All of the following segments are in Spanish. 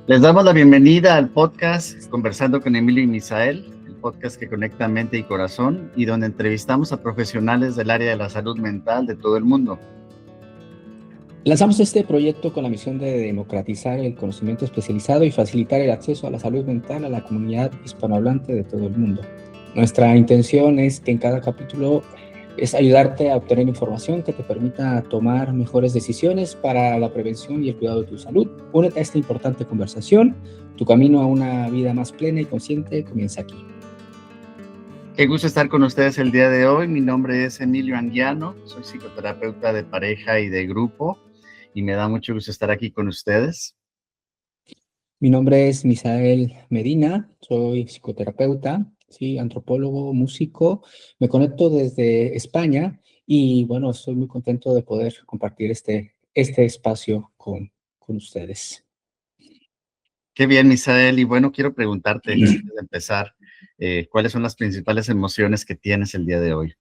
Les damos la bienvenida al podcast Conversando con Emilio y Misael, el podcast que conecta mente y corazón y donde entrevistamos a profesionales del área de la salud mental de todo el mundo. Lanzamos este proyecto con la misión de democratizar el conocimiento especializado y facilitar el acceso a la salud mental a la comunidad hispanohablante de todo el mundo. Nuestra intención es que en cada capítulo es ayudarte a obtener información que te permita tomar mejores decisiones para la prevención y el cuidado de tu salud. Únete a esta importante conversación. Tu camino a una vida más plena y consciente comienza aquí. Qué gusto estar con ustedes el día de hoy. Mi nombre es Emilio Anguiano, soy psicoterapeuta de pareja y de grupo y me da mucho gusto estar aquí con ustedes. Mi nombre es Misael Medina, soy psicoterapeuta, sí, antropólogo, músico. Me conecto desde España y bueno, estoy muy contento de poder compartir este espacio con ustedes. Qué bien, Misael. Y bueno, quiero preguntarte antes de empezar, ¿cuáles son las principales emociones que tienes el día de hoy?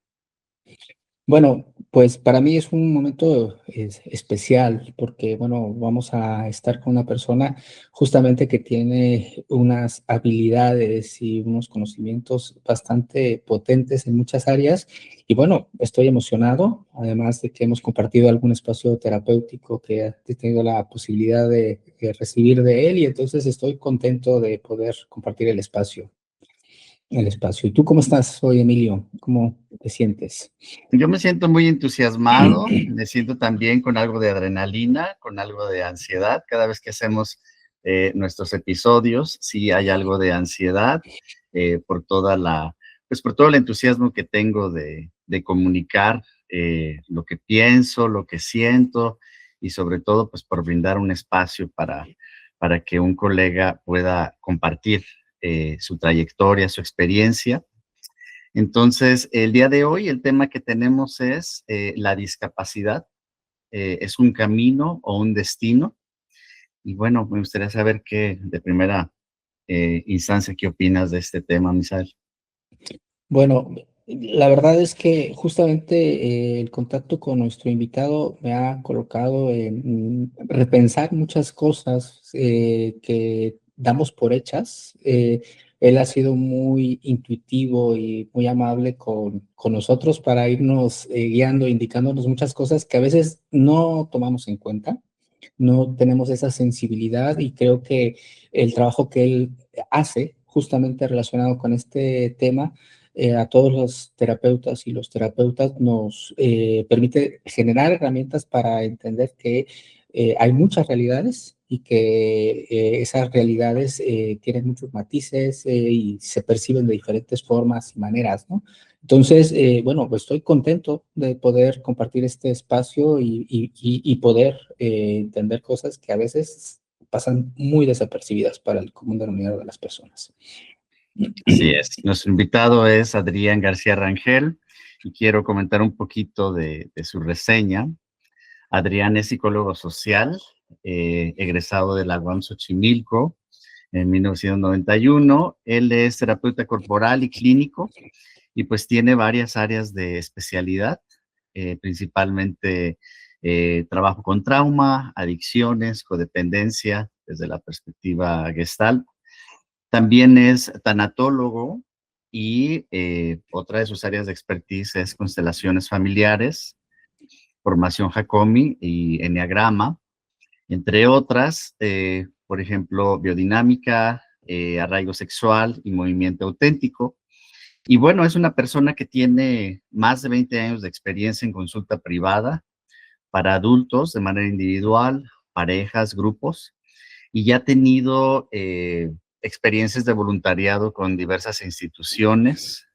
Bueno, pues para mí es un momento especial porque, bueno, vamos a estar con una persona justamente que tiene unas habilidades y unos conocimientos bastante potentes en muchas áreas. Y bueno, estoy emocionado, además de que hemos compartido algún espacio terapéutico que he tenido la posibilidad de recibir de él y entonces estoy contento de poder compartir el espacio. ¿Y tú cómo estás hoy, Emilio? ¿Cómo te sientes? Yo me siento muy entusiasmado, me siento también con algo de adrenalina, con algo de ansiedad. Cada vez que hacemos nuestros episodios, sí hay algo de ansiedad por todo el entusiasmo que tengo de comunicar lo que pienso, lo que siento y sobre todo pues por brindar un espacio para que un colega pueda compartir su trayectoria, su experiencia. Entonces, el día de hoy el tema que tenemos es la discapacidad. ¿Es un camino o un destino? Y bueno, me gustaría saber de primera instancia, ¿qué opinas de este tema, Misael? Bueno, la verdad es que justamente el contacto con nuestro invitado me ha colocado en repensar muchas cosas que damos por hechas. Él ha sido muy intuitivo y muy amable con nosotros para irnos guiando, indicándonos muchas cosas que a veces no tomamos en cuenta, no tenemos esa sensibilidad y creo que el trabajo que él hace justamente relacionado con este tema a todos los terapeutas y los terapeutas nos permite generar herramientas para entender que hay muchas realidades y que esas realidades tienen muchos matices y se perciben de diferentes formas y maneras, ¿no? Entonces, bueno, pues estoy contento de poder compartir este espacio y poder entender cosas que a veces pasan muy desapercibidas para el común denominador de las personas. Así es. Nuestro invitado es Adrián García Rangel y quiero comentar un poquito de su reseña. Adrián es psicólogo social, egresado de la UAM Xochimilco en 1991. Él es terapeuta corporal y clínico y pues tiene varias áreas de especialidad, principalmente trabajo con trauma, adicciones, codependencia, desde la perspectiva Gestalt. También es tanatólogo y otra de sus áreas de expertise es constelaciones familiares, formación Hakomi y Enneagrama, entre otras, por ejemplo, biodinámica, arraigo sexual y movimiento auténtico. Y bueno, es una persona que tiene más de 20 años de experiencia en consulta privada para adultos de manera individual, parejas, grupos, y ya ha tenido experiencias de voluntariado con diversas instituciones,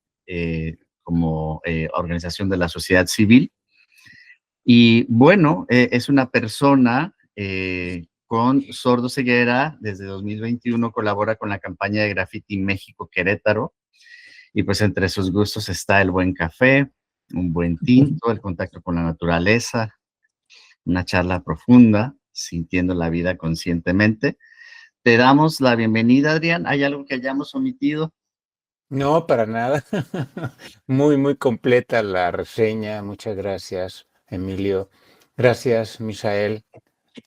como organización de la sociedad civil. Y bueno, es una persona con sordoceguera. Desde 2021 colabora con la campaña de Graffiti México Querétaro. Y pues entre sus gustos está el buen café, un buen tinto, el contacto con la naturaleza, una charla profunda, sintiendo la vida conscientemente. Te damos la bienvenida, Adrián. ¿Hay algo que hayamos omitido? No, para nada. Muy, muy completa la reseña. Muchas gracias, Emilio. Gracias, Misael.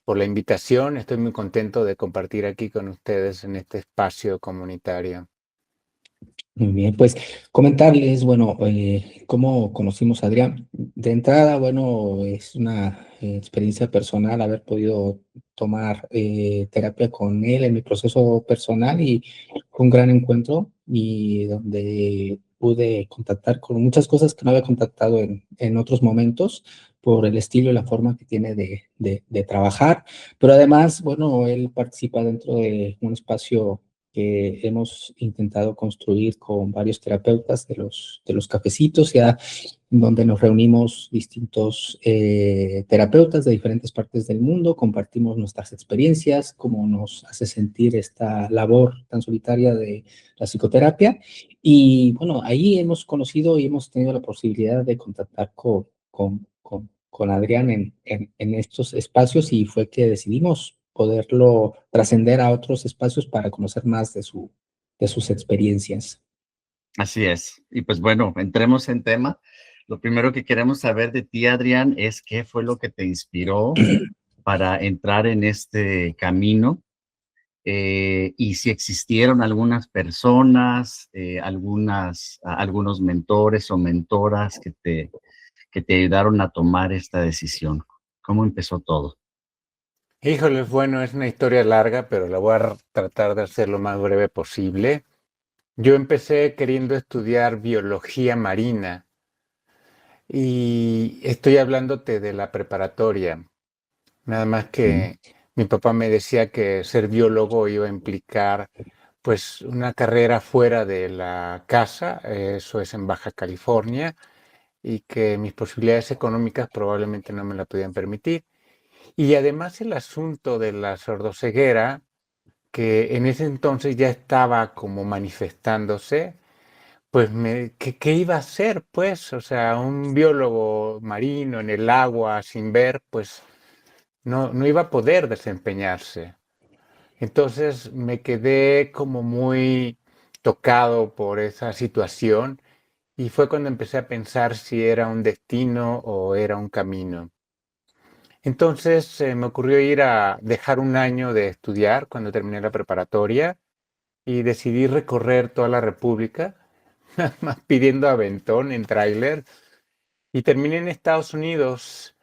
por la invitación. Estoy muy contento de compartir aquí con ustedes en este espacio comunitario. Muy bien, pues comentarles, bueno, cómo conocimos a Adrián. De entrada, bueno, es una experiencia personal haber podido tomar terapia con él en mi proceso personal y fue un gran encuentro y donde pude contactar con muchas cosas que no había contactado en otros momentos por el estilo y la forma que tiene de trabajar, pero además, bueno, él participa dentro de un espacio que hemos intentado construir con varios terapeutas de los cafecitos, ya donde nos reunimos distintos terapeutas de diferentes partes del mundo, compartimos nuestras experiencias, cómo nos hace sentir esta labor tan solitaria de la psicoterapia. Y bueno, ahí hemos conocido y hemos tenido la posibilidad de contactar con Adrián en estos espacios y fue que decidimos poderlo trascender a otros espacios para conocer más de sus experiencias. Así es. Y pues bueno, entremos en tema. Lo primero que queremos saber de ti, Adrián, es qué fue lo que te inspiró para entrar en este camino y si existieron algunas personas, algunos mentores o mentoras que te ayudaron a tomar esta decisión. ¿Cómo empezó todo? Híjole, bueno, es una historia larga, pero la voy a tratar de hacer lo más breve posible. Yo empecé queriendo estudiar biología marina y estoy hablándote de la preparatoria. Nada más que mi papá me decía que ser biólogo iba a implicar pues una carrera fuera de la casa, eso es en Baja California, y que mis posibilidades económicas probablemente no me la podían permitir. Y además el asunto de la sordoceguera, que en ese entonces ya estaba como manifestándose, pues ¿qué iba a hacer? Pues, o sea, un biólogo marino en el agua sin ver, pues no iba a poder desempeñarse. Entonces me quedé como muy tocado por esa situación y fue cuando empecé a pensar si era un destino o era un camino. Entonces me ocurrió ir a dejar un año de estudiar cuando terminé la preparatoria y decidí recorrer toda la República, nada más pidiendo aventón en tráiler, y terminé en Estados Unidos,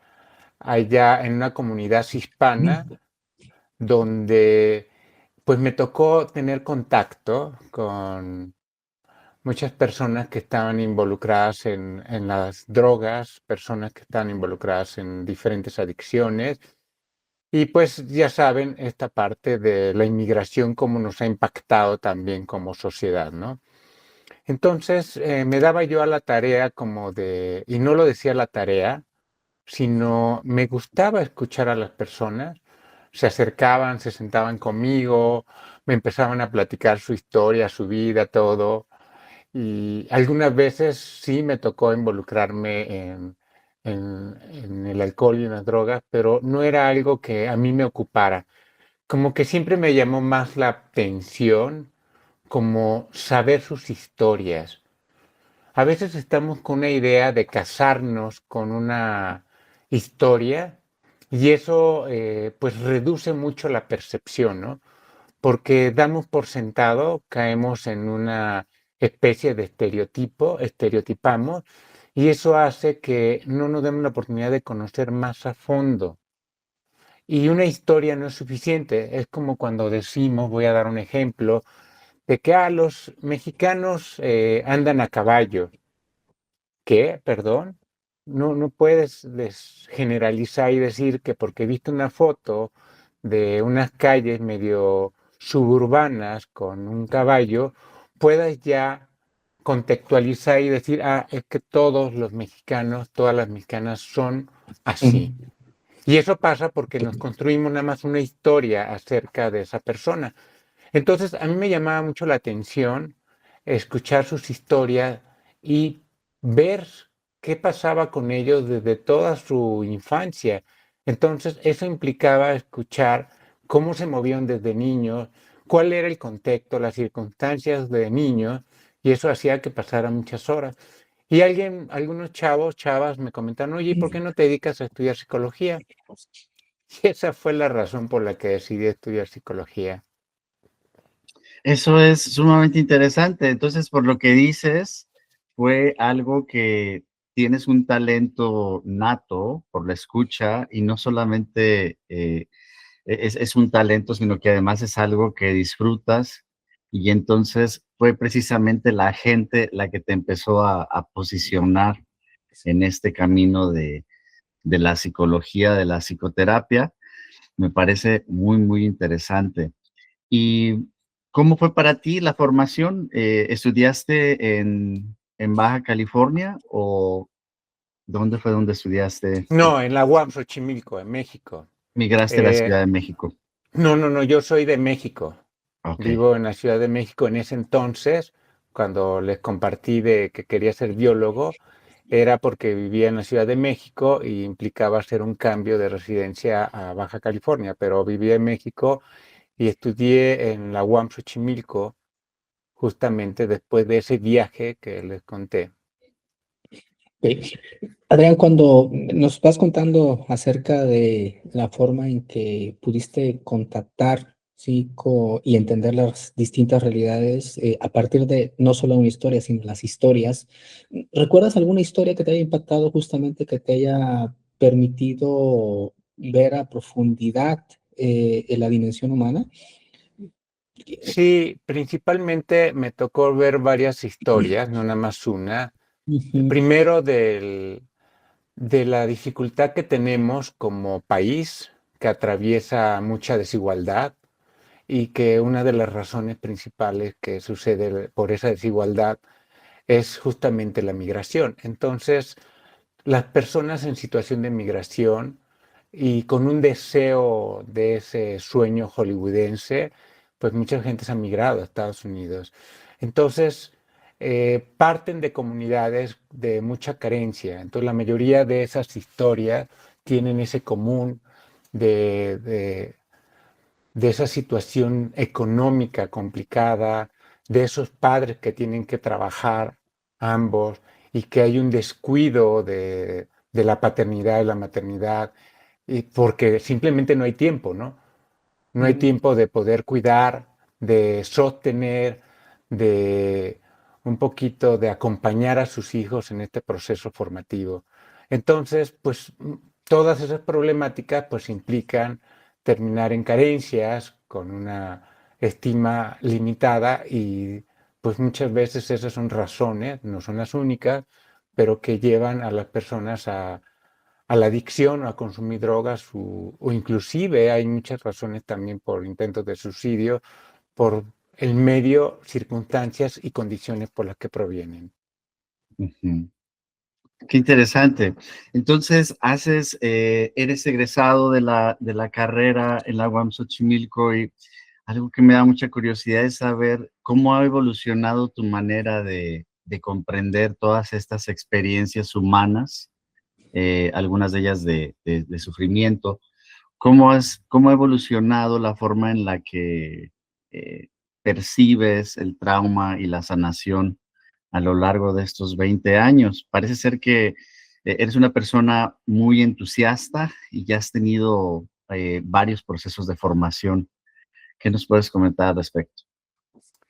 allá en una comunidad hispana, donde pues me tocó tener contacto con muchas personas que estaban involucradas en las drogas, personas que estaban involucradas en diferentes adicciones. Y pues ya saben, esta parte de la inmigración, cómo nos ha impactado también como sociedad, ¿no? Entonces me daba yo a la tarea como de, y no lo decía la tarea, sino me gustaba escuchar a las personas. Se acercaban, se sentaban conmigo, me empezaban a platicar su historia, su vida, todo. Y algunas veces sí me tocó involucrarme en el alcohol y en las drogas, pero no era algo que a mí me ocupara. Como que siempre me llamó más la atención, como saber sus historias. A veces estamos con una idea de casarnos con una historia y eso pues reduce mucho la percepción, ¿no? Porque damos por sentado, caemos en una especie de estereotipo, estereotipamos, y eso hace que no nos demos la oportunidad de conocer más a fondo. Y una historia no es suficiente, es como cuando decimos, voy a dar un ejemplo, de que los mexicanos andan a caballo. ¿Qué? Perdón. No puedes generalizar y decir que porque viste una foto de unas calles medio suburbanas con un caballo, puedas ya contextualizar y decir, es que todos los mexicanos, todas las mexicanas son así. Y eso pasa porque nos construimos nada más una historia acerca de esa persona. Entonces, a mí me llamaba mucho la atención escuchar sus historias y ver qué pasaba con ellos desde toda su infancia. Entonces, eso implicaba escuchar cómo se movían desde niños, cuál era el contexto, las circunstancias de niños, y eso hacía que pasara muchas horas. Y algunos chavos, chavas me comentaron, oye, ¿por qué no te dedicas a estudiar psicología? Y esa fue la razón por la que decidí estudiar psicología. Eso es sumamente interesante. Entonces, por lo que dices, fue algo que tienes un talento nato por la escucha y no solamente es un talento, sino que además es algo que disfrutas y entonces fue precisamente la gente la que te empezó a posicionar en este camino de la psicología, de la psicoterapia. Me parece muy, muy interesante. ¿Y cómo fue para ti la formación? ¿Estudiaste en Baja California o dónde fue donde estudiaste? No, en la UAM Xochimilco, en México. Migraste a la Eh, Ciudad de México. no, yo soy de México. Ok. Vivo en la Ciudad de México en ese entonces, cuando les compartí de que quería ser biólogo, era porque vivía en la Ciudad de México y implicaba hacer un cambio de residencia a Baja California, pero vivía en México y estudié en la UAM Xochimilco justamente después de ese viaje que les conté. Ok. Adrián, cuando nos vas contando acerca de la forma en que pudiste contactar, sí, y entender las distintas realidades a partir de no solo una historia, sino las historias, ¿recuerdas alguna historia que te haya impactado justamente, que te haya permitido ver a profundidad en la dimensión humana? Sí, principalmente me tocó ver varias historias, no nada más una. Ujú, Primero de la dificultad que tenemos como país, que atraviesa mucha desigualdad y que una de las razones principales que sucede por esa desigualdad es justamente la migración. Entonces, las personas en situación de migración y con un deseo de ese sueño hollywoodense, pues mucha gente se ha migrado a Estados Unidos. Entonces, parten de comunidades de mucha carencia. Entonces, la mayoría de esas historias tienen ese común de, de de esa situación económica complicada, de esos padres que tienen que trabajar ambos y que hay un descuido de la paternidad y la maternidad, y porque simplemente no hay tiempo, ¿no? No hay ujú, tiempo de poder cuidar, de sostener, de un poquito de acompañar a sus hijos en este proceso formativo. Entonces, pues todas esas problemáticas pues implican terminar en carencias con una estima limitada y pues muchas veces esas son razones, no son las únicas, pero que llevan a las personas a la adicción o a consumir drogas o inclusive hay muchas razones también por intentos de suicidio, por el medio, circunstancias y condiciones por las que provienen. Ujú. Qué interesante. Entonces, eres egresado de la carrera en la UAM Xochimilco y algo que me da mucha curiosidad es saber cómo ha evolucionado tu manera de comprender todas estas experiencias humanas, algunas de ellas de sufrimiento. ¿Cómo ha evolucionado la forma en la que eh, percibes el trauma y la sanación a lo largo de estos 20 años? Parece ser que eres una persona muy entusiasta y ya has tenido varios procesos de formación. ¿Qué nos puedes comentar al respecto?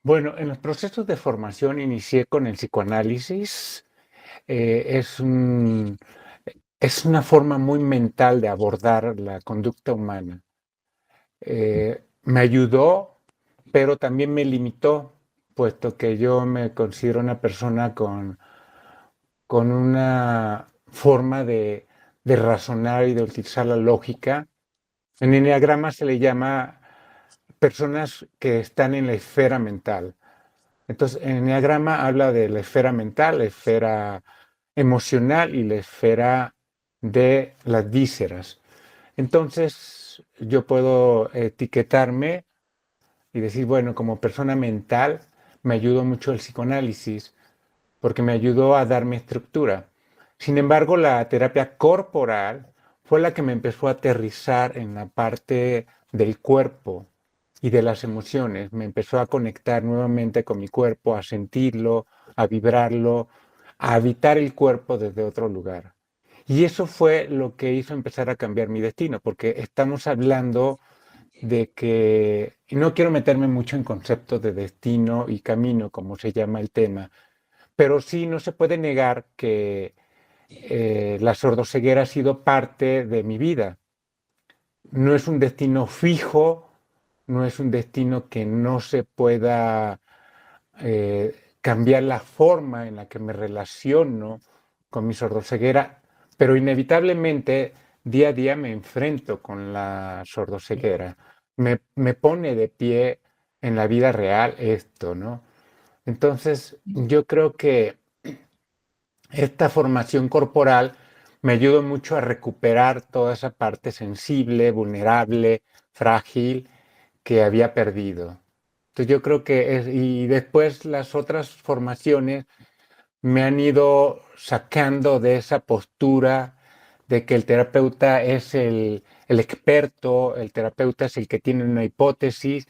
Bueno, en los procesos de formación inicié con el psicoanálisis. Es una forma muy mental de abordar la conducta humana. Me ayudó, pero también me limitó, puesto que yo me considero una persona con una forma de razonar y de utilizar la lógica. En enneagrama se le llama personas que están en la esfera mental. Entonces, el enneagrama habla de la esfera mental, la esfera emocional y la esfera de las vísceras. Entonces, yo puedo etiquetarme y decir, bueno, como persona mental, me ayudó mucho el psicoanálisis porque me ayudó a darme estructura. Sin embargo, la terapia corporal fue la que me empezó a aterrizar en la parte del cuerpo y de las emociones. Me empezó a conectar nuevamente con mi cuerpo, a sentirlo, a vibrarlo, a habitar el cuerpo desde otro lugar. Y eso fue lo que hizo empezar a cambiar mi destino, porque estamos hablando de que, y no quiero meterme mucho en conceptos de destino y camino, como se llama el tema, pero sí no se puede negar que la sordoceguera ha sido parte de mi vida. No es un destino fijo, no es un destino que no se pueda cambiar la forma en la que me relaciono con mi sordoceguera, pero inevitablemente día a día me enfrento con la sordoceguera. Me pone de pie en la vida real esto, ¿no? Entonces, yo creo que esta formación corporal me ayudó mucho a recuperar toda esa parte sensible, vulnerable, frágil que había perdido. Entonces yo creo que y después las otras formaciones me han ido sacando de esa postura de que el terapeuta es el experto, el terapeuta es el que tiene una hipótesis,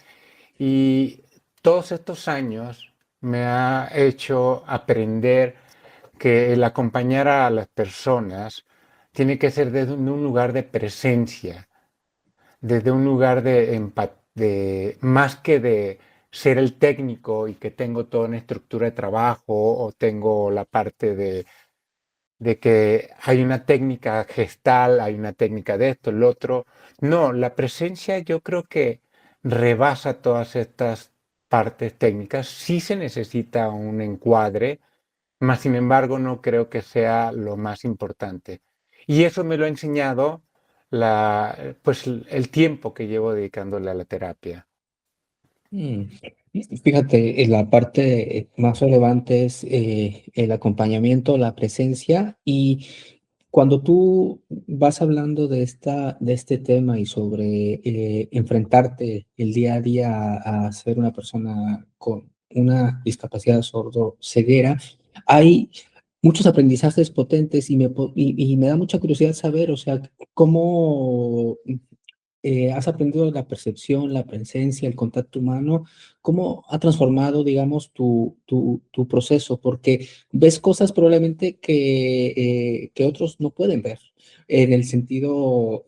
y todos estos años me ha hecho aprender que el acompañar a las personas tiene que ser desde un lugar de presencia, desde un lugar de más que de ser el técnico y que tengo toda una estructura de trabajo o tengo la parte de que hay una técnica gestal, hay una técnica de esto, el otro. No, la presencia yo creo que rebasa todas estas partes técnicas. Sí se necesita un encuadre, mas sin embargo no creo que sea lo más importante. Y eso me lo ha enseñado pues el tiempo que llevo dedicándole a la terapia. Mm. Fíjate, la parte más relevante es el acompañamiento, la presencia, y cuando tú vas hablando de este tema y sobre enfrentarte el día a día a ser una persona con una discapacidad sordo-ceguera, hay muchos aprendizajes potentes y me da mucha curiosidad saber, o sea, cómo has aprendido la percepción, la presencia, el contacto humano, cómo ha transformado, digamos, tu proceso, porque ves cosas probablemente que otros no pueden ver, en el sentido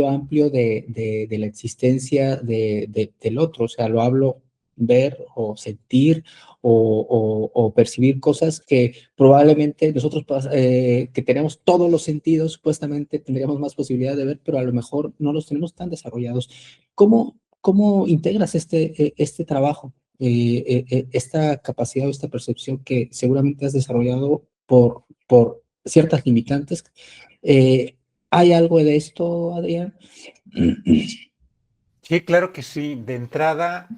amplio de la existencia del otro, o sea, lo hablo ver o sentir o percibir cosas que probablemente nosotros que tenemos todos los sentidos, supuestamente tendríamos más posibilidad de ver, pero a lo mejor no los tenemos tan desarrollados. ¿Cómo integras este trabajo, esta capacidad o esta percepción que seguramente has desarrollado por ciertas limitantes? ¿Hay algo de esto, Adrián? Sí, claro que sí. De entrada,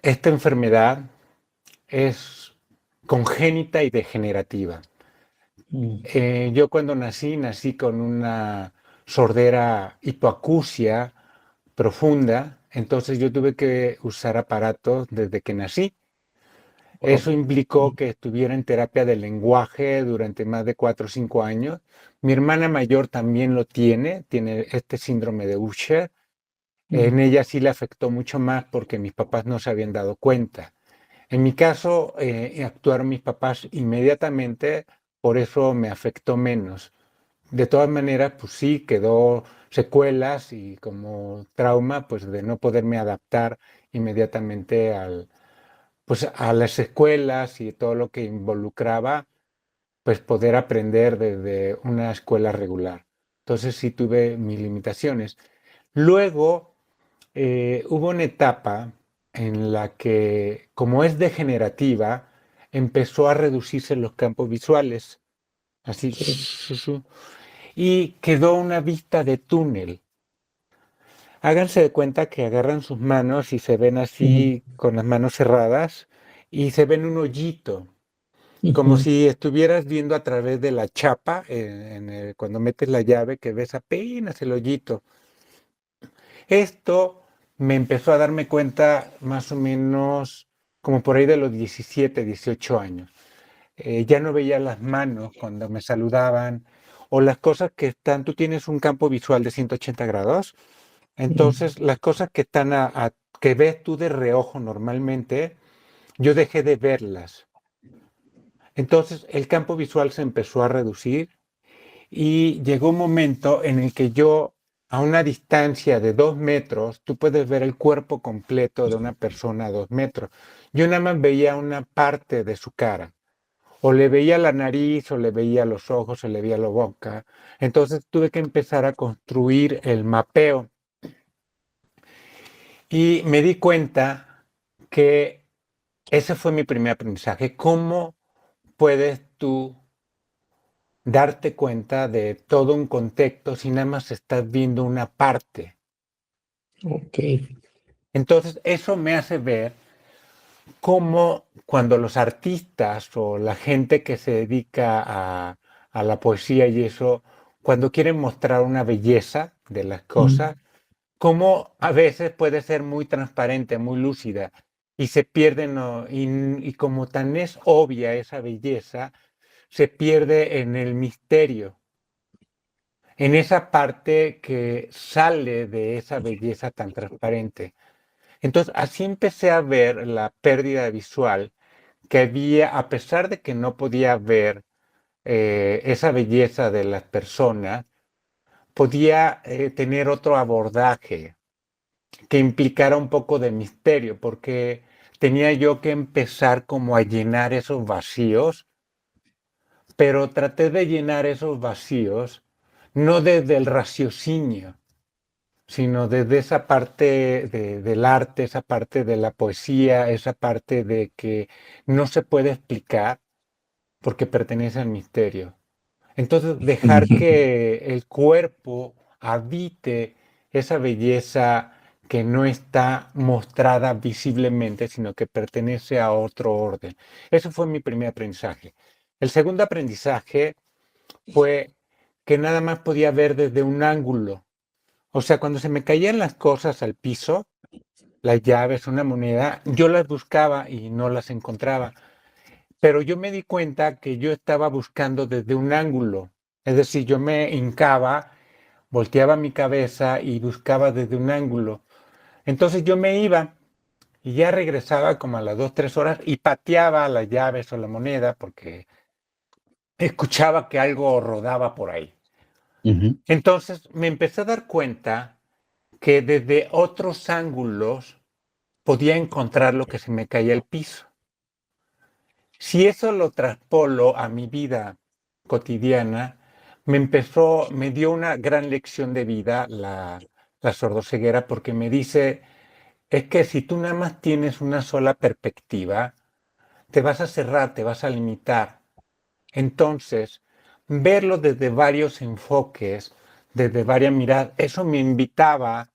esta enfermedad es congénita y degenerativa. Mm. Yo cuando nací con una sordera hipoacusia profunda, entonces yo tuve que usar aparatos desde que nací. Wow. Eso implicó que estuviera en terapia de lenguaje durante más de 4 o 5 años. Mi hermana mayor también lo tiene este síndrome de Usher. En Mm. ella sí le afectó mucho más porque mis papás no se habían dado cuenta. En mi caso, actuaron mis papás inmediatamente, por eso me afectó menos. De todas maneras, pues sí, quedó secuelas y como trauma, pues de no poderme adaptar inmediatamente pues a las escuelas y todo lo que involucraba, pues poder aprender desde una escuela regular. Entonces sí tuve mis limitaciones. Luego hubo una etapa en la que, como es degenerativa, empezó a reducirse los campos visuales, así, Sí. y quedó una vista de túnel. Háganse de cuenta que agarran sus manos y se ven Ujú, así con las manos cerradas y se ven un hoyito, como ujú, si estuvieras viendo a través de la chapa, cuando metes la llave, que ves apenas el hoyito. Esto me empezó a darme cuenta más o menos como por ahí de los 17, 18 años. Ya no veía las manos cuando me saludaban o las cosas que están, tú tienes un campo visual de 180 grados, ujú. entonces las cosas que están que ves tú de reojo normalmente, yo dejé de verlas. Entonces el campo visual se empezó a reducir y llegó un momento en el que yo, a una distancia de 2 metros, tú puedes ver el cuerpo completo de una persona a 2 metros. Yo nada más veía una parte de su cara. O le veía la nariz, o le veía los ojos, o le veía la boca. Entonces tuve que empezar a construir el mapeo. Y me di cuenta que ese fue mi primer aprendizaje. ¿Cómo puedes tú darte cuenta de todo un contexto si nada más estás viendo una parte? Ok. Entonces, eso me hace ver cómo cuando los artistas o la gente que se dedica a la poesía y eso, cuando quieren mostrar una belleza de las cosas, cómo a veces puede ser muy transparente, muy lúcida, y se pierden, y como tan es obvia esa belleza, se pierde en el misterio, en esa parte que sale de esa belleza tan transparente. Entonces, así empecé a ver la pérdida visual que había, a pesar de que no podía ver esa belleza de las personas, podía tener otro abordaje que implicara un poco de misterio, porque tenía yo que empezar como a llenar esos vacíos, pero traté de llenar esos vacíos no desde el raciocinio, sino desde esa parte del arte, esa parte de la poesía, esa parte de que no se puede explicar porque pertenece al misterio. Entonces, dejar que el cuerpo habite esa belleza que no está mostrada visiblemente, sino que pertenece a otro orden. Eso fue mi primer aprendizaje. El segundo aprendizaje fue que nada más podía ver desde un ángulo. O sea, cuando se me caían las cosas al piso, las llaves, una moneda, yo las buscaba y no las encontraba. Pero yo me di cuenta que yo estaba buscando desde un ángulo. Es decir, yo me hincaba, volteaba mi cabeza y buscaba desde un ángulo. Entonces yo me iba y ya regresaba como a las 2, 3 horas y pateaba las llaves o la moneda porque escuchaba que algo rodaba por ahí. Entonces me empecé a dar cuenta que desde otros ángulos podía encontrar lo que se me caía al piso. Si eso lo traspolo a mi vida cotidiana, me dio una gran lección de vida la sordoceguera, porque me dice, es que si tú nada más tienes una sola perspectiva, te vas a cerrar, te vas a limitar. Entonces, verlo desde varios enfoques, desde varias miradas, eso me invitaba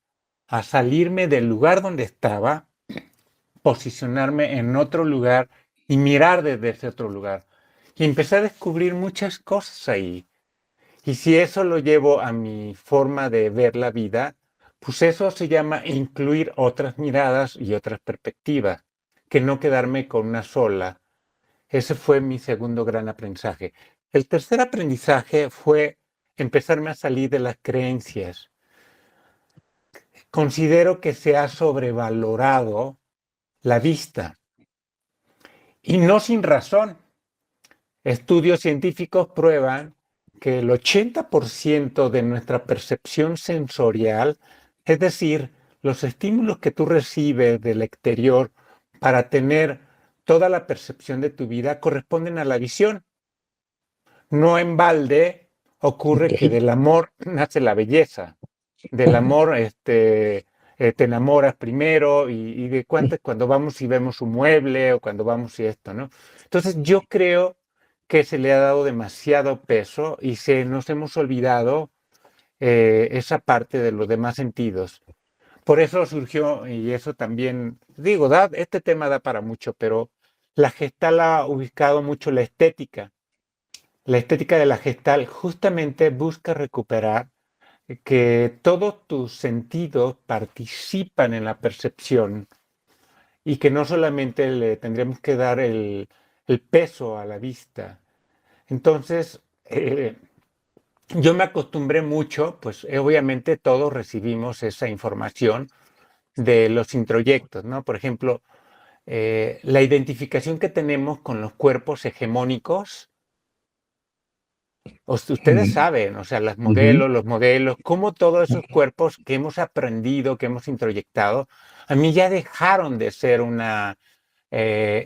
a salirme del lugar donde estaba, posicionarme en otro lugar y mirar desde ese otro lugar. Y empecé a descubrir muchas cosas ahí. Y si eso lo llevo a mi forma de ver la vida, pues eso se llama incluir otras miradas y otras perspectivas, que no quedarme con una sola. Ese fue mi segundo gran aprendizaje. El tercer aprendizaje fue empezarme a salir de las creencias. Considero que se ha sobrevalorado la vista y no sin razón. Estudios científicos prueban que el 80% de nuestra percepción sensorial, es decir, los estímulos que tú recibes del exterior para tener toda la percepción de tu vida, corresponden a la visión. No en balde ocurre que del amor nace la belleza. Del amor te enamoras primero y de cuando vamos y vemos un mueble o cuando vamos y esto, ¿no? Entonces yo creo que se le ha dado demasiado peso y nos hemos olvidado esa parte de los demás sentidos. Por eso surgió, y eso también, digo, este tema da para mucho, pero la Gestalt ha ubicado mucho la estética. La estética de la Gestalt justamente busca recuperar que todos tus sentidos participan en la percepción y que no solamente le tendremos que dar el peso a la vista. Entonces, yo me acostumbré mucho, pues obviamente todos recibimos esa información de los introyectos, ¿no? Por ejemplo, la identificación que tenemos con los cuerpos hegemónicos. Ustedes saben, o sea, los modelos, cómo todos esos cuerpos que hemos aprendido, que hemos introyectado, a mí ya dejaron de ser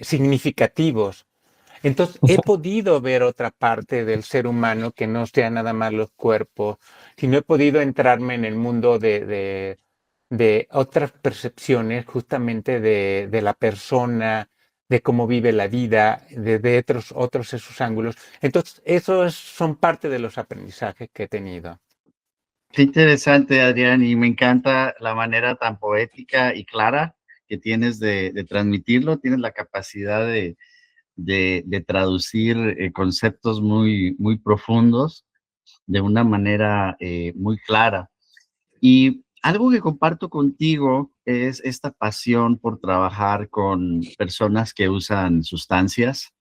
significativos. Entonces, he podido ver otra parte del ser humano que no sea nada más los cuerpos, sino he podido entrarme en el mundo de otras percepciones, justamente de la persona, de cómo vive la vida, de otros esos ángulos. Entonces, son parte de los aprendizajes que he tenido. Qué interesante, Adrián, y me encanta la manera tan poética y clara que tienes de transmitirlo. Tienes la capacidad de traducir conceptos muy, muy profundos de una manera muy clara. Y algo que comparto contigo es esta pasión por trabajar con personas que usan sustancias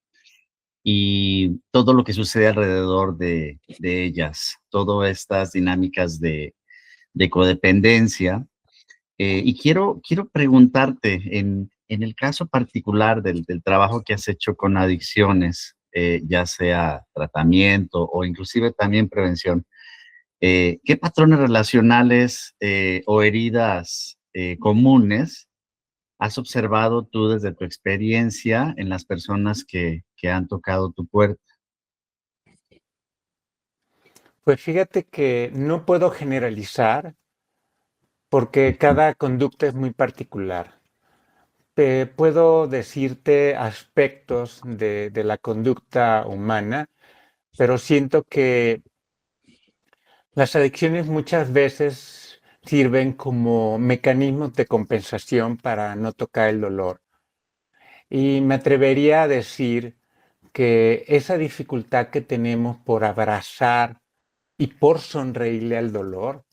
y todo lo que sucede alrededor de ellas, todas estas dinámicas de codependencia. Y quiero preguntarte, en el caso particular del trabajo que has hecho con adicciones, ya sea tratamiento o inclusive también prevención, ¿qué patrones relacionales o heridas comunes has observado tú desde tu experiencia en las personas que han tocado tu puerta? Pues fíjate que no puedo generalizar porque cada conducta es muy particular. Puedo decirte aspectos de la conducta humana, pero siento que las adicciones muchas veces sirven como mecanismos de compensación para no tocar el dolor. Y me atrevería a decir que esa dificultad que tenemos por abrazar y por sonreírle al dolor,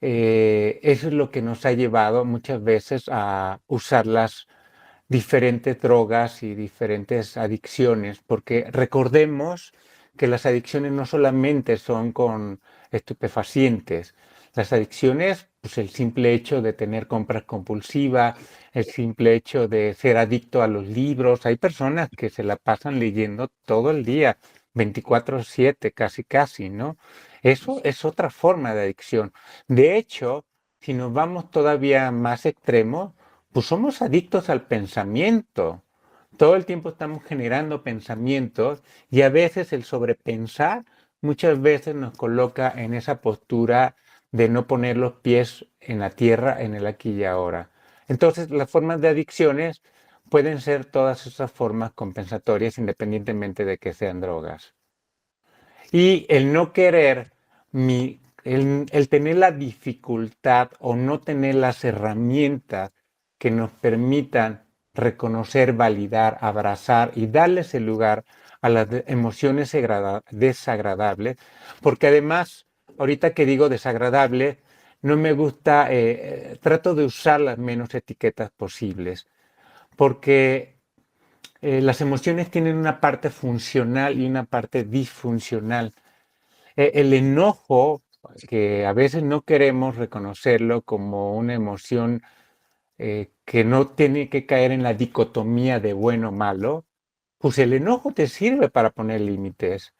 eso es lo que nos ha llevado muchas veces a usar las diferentes drogas y diferentes adicciones, porque recordemos que las adicciones no solamente son con estupefacientes, las adicciones, pues el simple hecho de tener compras compulsivas, el simple hecho de ser adicto a los libros, hay personas que se la pasan leyendo todo el día, 24/7, casi casi, ¿no? Eso es otra forma de adicción. De hecho, si nos vamos todavía más extremos, pues somos adictos al pensamiento. Todo el tiempo estamos generando pensamientos y a veces el sobrepensar muchas veces nos coloca en esa postura de no poner los pies en la tierra, en el aquí y ahora. Entonces, las formas de adicciones pueden ser todas esas formas compensatorias independientemente de que sean drogas. Y el no querer, el tener la dificultad o no tener las herramientas que nos permitan reconocer, validar, abrazar y darles el lugar a las emociones desagradables, porque además, ahorita que digo desagradable, no me gusta, trato de usar las menos etiquetas posibles, porque las emociones tienen una parte funcional y una parte disfuncional. El enojo, que a veces no queremos reconocerlo como una emoción que no tiene que caer en la dicotomía de bueno o malo, pues el enojo te sirve para poner límites.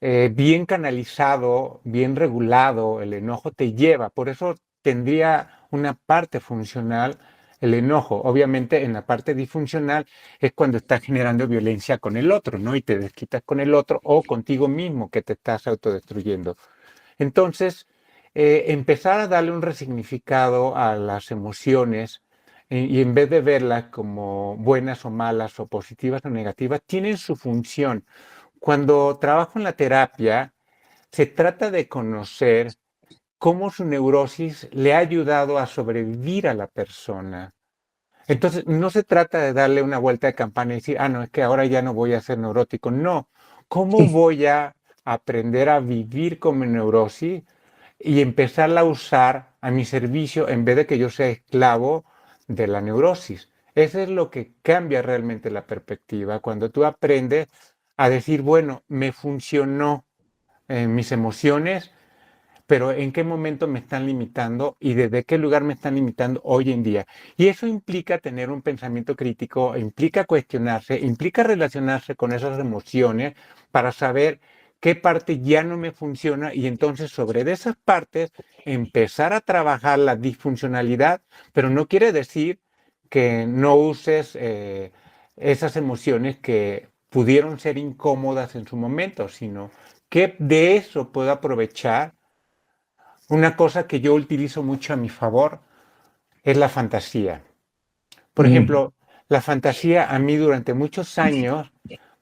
Bien canalizado, bien regulado, el enojo te lleva. Por eso tendría una parte funcional el enojo. Obviamente en la parte disfuncional es cuando estás generando violencia con el otro, ¿no? Y te desquitas con el otro o contigo mismo que te estás autodestruyendo. Entonces, empezar a darle un resignificado a las emociones y en vez de verlas como buenas o malas o positivas o negativas, tienen su función. Cuando trabajo en la terapia, se trata de conocer cómo su neurosis le ha ayudado a sobrevivir a la persona. Entonces, no se trata de darle una vuelta de campana y decir, ah, no, es que ahora ya no voy a ser neurótico. No, ¿cómo voy a aprender a vivir con mi neurosis y empezarla a usar a mi servicio en vez de que yo sea esclavo de la neurosis? Eso es lo que cambia realmente la perspectiva. Cuando tú aprendes a decir, bueno, me funcionó mis emociones, pero en qué momento me están limitando y desde qué lugar me están limitando hoy en día. Y eso implica tener un pensamiento crítico, implica cuestionarse, implica relacionarse con esas emociones para saber qué parte ya no me funciona y entonces sobre esas partes empezar a trabajar la disfuncionalidad, pero no quiere decir que no uses esas emociones que pudieron ser incómodas en su momento, sino que de eso puedo aprovechar. Una cosa que yo utilizo mucho a mi favor es la fantasía. Por ejemplo, la fantasía a mí durante muchos años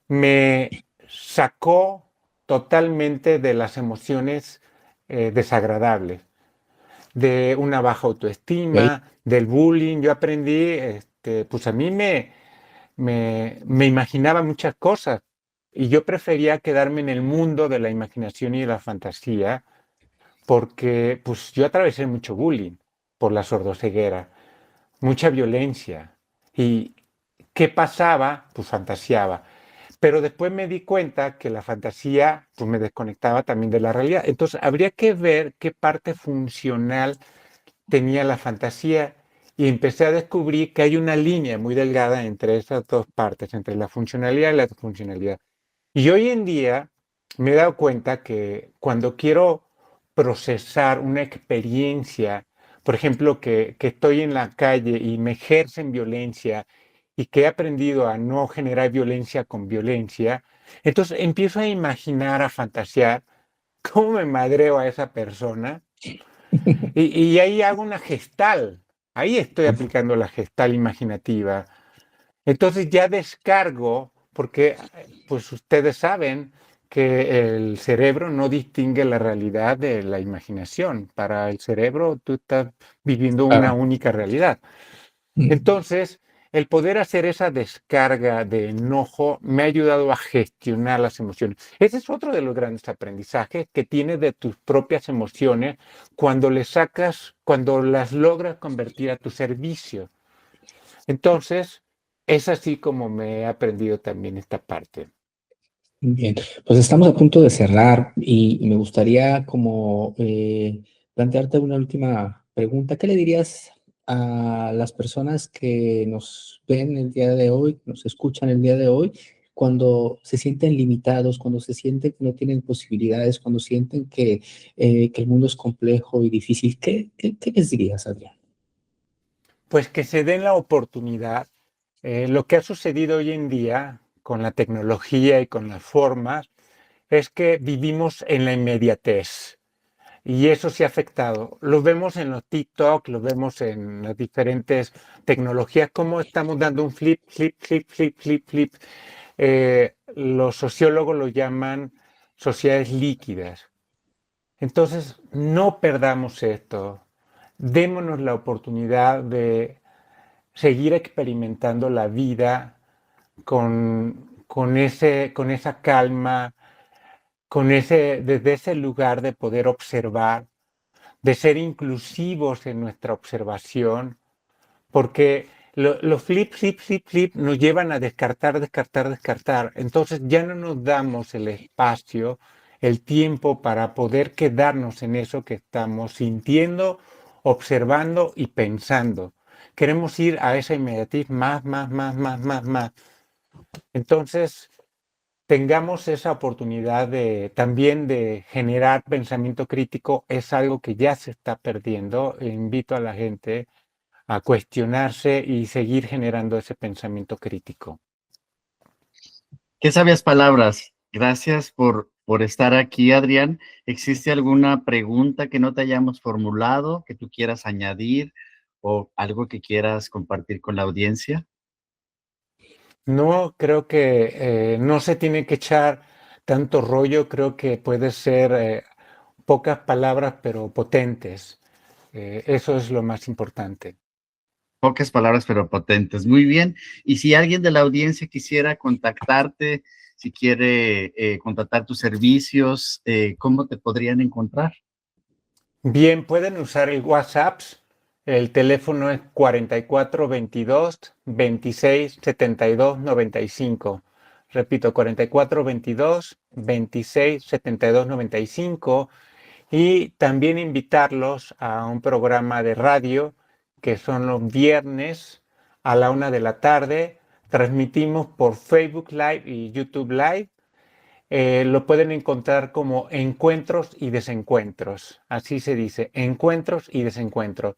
me sacó totalmente de las emociones desagradables, de una baja autoestima, del bullying. Yo aprendí, pues a mí me imaginaba muchas cosas y yo prefería quedarme en el mundo de la imaginación y de la fantasía porque pues yo atravesé mucho bullying por la sordoceguera, mucha violencia. ¿Y qué pasaba? Pues fantaseaba. Pero después me di cuenta que la fantasía pues me desconectaba también de la realidad. Entonces habría que ver qué parte funcional tenía la fantasía y empecé a descubrir que hay una línea muy delgada entre esas dos partes, entre la funcionalidad y la disfuncionalidad. Y hoy en día me he dado cuenta que cuando quiero procesar una experiencia, por ejemplo, que estoy en la calle y me ejercen violencia y que he aprendido a no generar violencia con violencia, entonces empiezo a imaginar, a fantasear cómo me madreo a esa persona y ahí hago una gestal. Ahí estoy aplicando la gestal imaginativa. Entonces ya descargo, porque pues ustedes saben que el cerebro no distingue la realidad de la imaginación. Para el cerebro tú estás viviendo una única realidad. Entonces, el poder hacer esa descarga de enojo me ha ayudado a gestionar las emociones. Ese es otro de los grandes aprendizajes que tienes de tus propias emociones cuando les sacas, cuando las logras convertir a tu servicio. Entonces, es así como me he aprendido también esta parte. Bien, pues estamos a punto de cerrar y me gustaría como plantearte una última pregunta. ¿Qué le dirías a las personas que nos ven el día de hoy, que nos escuchan el día de hoy, cuando se sienten limitados, cuando se sienten que no tienen posibilidades, cuando sienten que el mundo es complejo y difícil? ¿Qué les dirías, Adrián? Pues que se den la oportunidad. Lo que ha sucedido hoy en día con la tecnología y con las formas es que vivimos en la inmediatez. Y eso sí ha afectado. Lo vemos en los TikTok, lo vemos en las diferentes tecnologías, cómo estamos dando un flip, flip, flip, flip, flip, flip. Los sociólogos lo llaman sociedades líquidas. Entonces, no perdamos esto. Démonos la oportunidad de seguir experimentando la vida con esa calma, desde ese lugar de poder observar, de ser inclusivos en nuestra observación, porque los flip, flip, flip, flip nos llevan a descartar, descartar, descartar. Entonces ya no nos damos el espacio, el tiempo para poder quedarnos en eso que estamos sintiendo, observando y pensando. Queremos ir a esa inmediatez más, más, más, más, más, más. Entonces, tengamos esa oportunidad también de generar pensamiento crítico. Es algo que ya se está perdiendo. Invito a la gente a cuestionarse y seguir generando ese pensamiento crítico. Qué sabias palabras. Gracias por estar aquí, Adrián. ¿Existe alguna pregunta que no te hayamos formulado, que tú quieras añadir o algo que quieras compartir con la audiencia? No, creo que no se tiene que echar tanto rollo, creo que puede ser pocas palabras pero potentes. Eso es lo más importante. Pocas palabras, pero potentes. Muy bien. Y si alguien de la audiencia quisiera contactarte, si quiere contratar tus servicios, ¿cómo te podrían encontrar? Bien, pueden usar el WhatsApp. El teléfono es 44 22 26 72 95. Repito, 44 22 26 72 95. y también invitarlos a un programa de radio que son los viernes a la 1 de la tarde. Transmitimos por Facebook Live y YouTube Live. Lo pueden encontrar como Encuentros y Desencuentros. Así se dice, Encuentros y Desencuentros.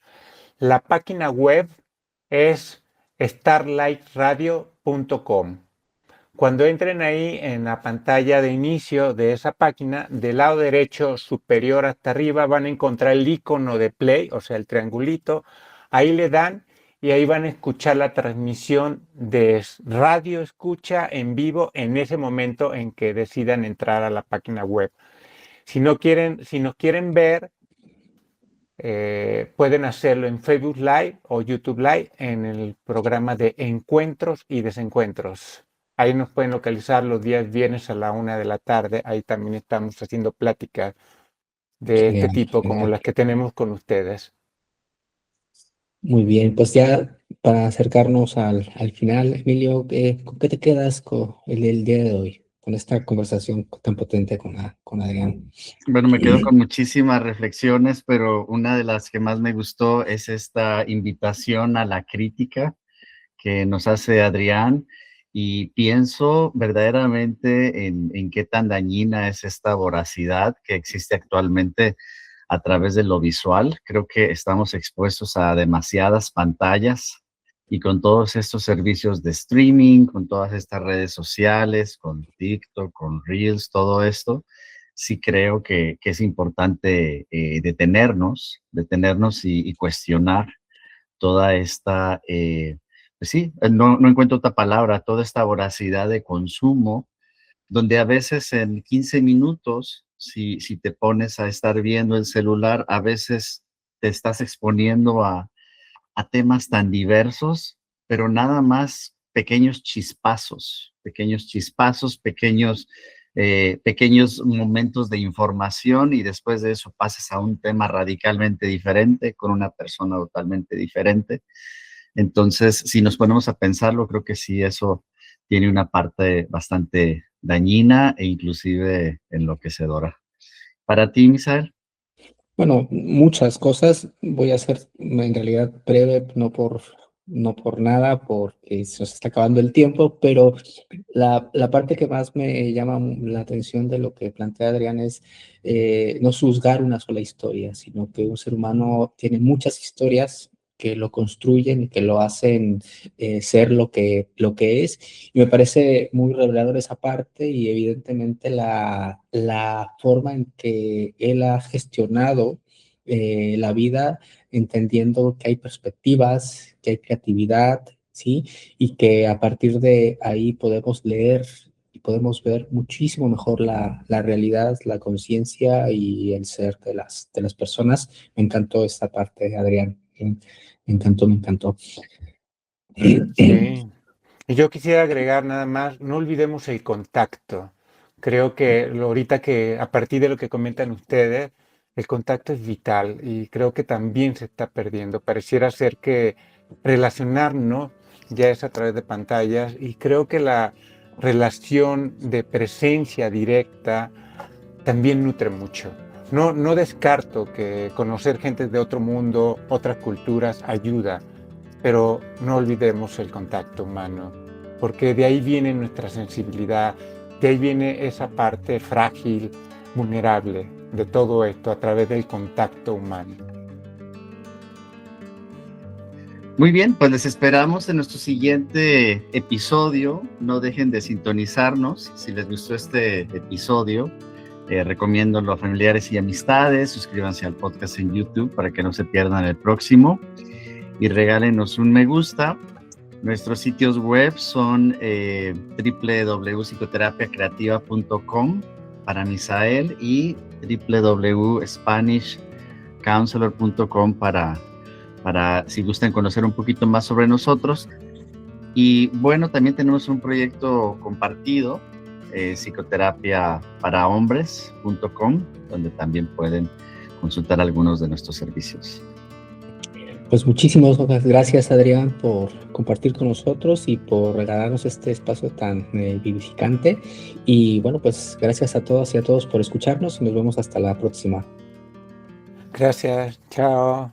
La página web es starlightradio.com. Cuando entren ahí en la pantalla de inicio de esa página, del lado derecho superior hasta arriba van a encontrar el icono de play, o sea, el triangulito. Ahí le dan y ahí van a escuchar la transmisión de radio escucha en vivo en ese momento en que decidan entrar a la página web. Si nos quieren ver, pueden hacerlo en Facebook Live o YouTube Live en el programa de Encuentros y Desencuentros. Ahí nos pueden localizar los días viernes a la 1 de la tarde. Ahí también estamos haciendo pláticas de este tipo como las que tenemos con ustedes. Muy bien, pues ya para acercarnos al final, Emilio, ¿con qué te quedas con el día de hoy, con esta conversación tan potente con Adrián? Bueno, me quedo con muchísimas reflexiones, pero una de las que más me gustó es esta invitación a la crítica que nos hace Adrián, y pienso verdaderamente en qué tan dañina es esta voracidad que existe actualmente a través de lo visual. Creo que estamos expuestos a demasiadas pantallas, y con todos estos servicios de streaming, con todas estas redes sociales, con TikTok, con Reels, todo esto, sí creo que es importante detenernos y cuestionar toda esta, pues sí, no encuentro otra palabra, toda esta voracidad de consumo, donde a veces en 15 minutos, si te pones a estar viendo el celular, a veces te estás exponiendo a temas tan diversos, pero nada más pequeños momentos de información, y después de eso pasas a un tema radicalmente diferente, con una persona totalmente diferente. Entonces, si nos ponemos a pensarlo, creo que sí, eso tiene una parte bastante dañina e inclusive enloquecedora. ¿Para ti, Misael? Bueno, muchas cosas. Voy a ser en realidad breve, no por nada, porque se nos está acabando el tiempo, pero la parte que más me llama la atención de lo que plantea Adrián es no juzgar una sola historia, sino que un ser humano tiene muchas historias que lo construyen y que lo hacen ser lo que es. Y me parece muy revelador esa parte, y evidentemente la forma en que él ha gestionado la vida, entendiendo que hay perspectivas, que hay creatividad, ¿sí? Y que a partir de ahí podemos leer y podemos ver muchísimo mejor la realidad, la conciencia y el ser de las personas. Me encantó esta parte, Adrián. Me encantó, me encantó. Sí. Y yo quisiera agregar nada más, no olvidemos el contacto. Creo que ahorita que a partir de lo que comentan ustedes, el contacto es vital y creo que también se está perdiendo. Pareciera ser que relacionarnos ya es a través de pantallas, y creo que la relación de presencia directa también nutre mucho. No descarto que conocer gente de otro mundo, otras culturas, ayuda, pero no olvidemos el contacto humano, porque de ahí viene nuestra sensibilidad, de ahí viene esa parte frágil, vulnerable de todo esto a través del contacto humano. Muy bien, pues les esperamos en nuestro siguiente episodio. No dejen de sintonizarnos. Si les gustó este episodio, recomiéndolo a familiares y amistades. Suscríbanse al podcast en YouTube para que no se pierdan el próximo, y regálenos un me gusta. Nuestros sitios web son www.psicoterapiacreativa.com para Misael y www.spanishcounselor.com para si gustan conocer un poquito más sobre nosotros. Y bueno, también tenemos un proyecto compartido, psicoterapiaparahombres.com, donde también pueden consultar algunos de nuestros servicios. Pues muchísimas gracias, Adrián, por compartir con nosotros y por regalarnos este espacio tan vivificante. Y bueno, pues gracias a todas y a todos por escucharnos, y nos vemos hasta la próxima. Gracias, chao.